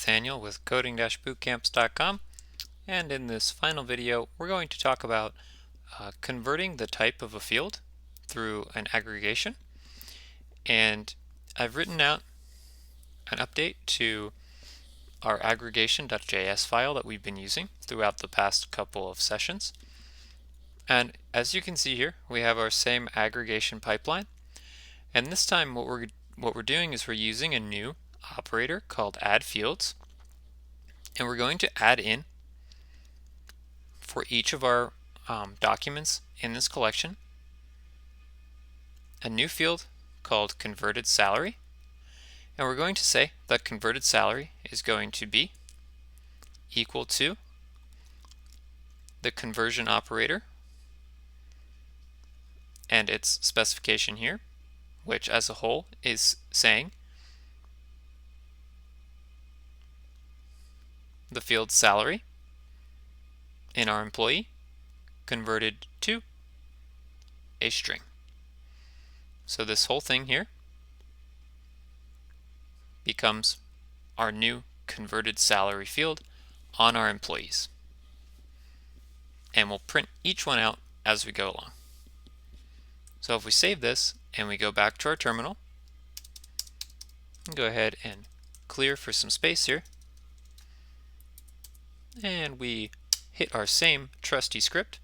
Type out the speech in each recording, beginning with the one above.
Daniel with coding-bootcamps.com, and in this final video we're going to talk about converting the type of a field through an aggregation. And I've written out an update to our aggregation.js file that we've been using throughout the past couple of sessions. And as you can see here, we have our same aggregation pipeline, and this time what we're doing is we're using a new operator called add fields, and we're going to add in for each of our documents in this collection a new field called converted salary, and we're going to say that converted salary is going to be equal to the conversion operator and its specification here, which as a whole is saying the field salary in our employee converted to a string. So this whole thing here becomes our new converted salary field on our employees. And we'll print each one out as we go along. So if we save this and we go back to our terminal, and go ahead and clear for some space here, and we hit our same trusty script,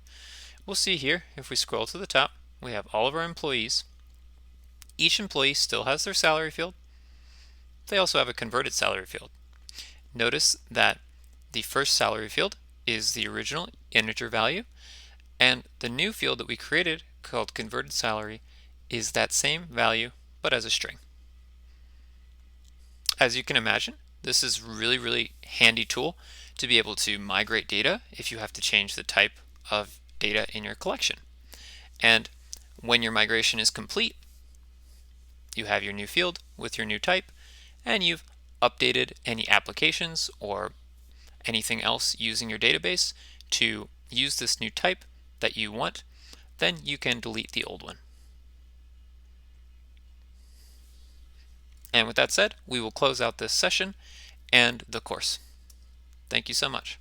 we'll see here, if we scroll to the top, we have all of our employees. Each employee still has their salary field. They also have a converted salary field. Notice that the first salary field is the original integer value, and the new field that we created called converted salary is that same value but as a string. As you can imagine, this is really handy tool to be able to migrate data if you have to change the type of data in your collection. And when your migration is complete, you have your new field with your new type, and you've updated any applications or anything else using your database to use this new type that you want, then you can delete the old one. And with that said, we will close out this session and the course. Thank you so much.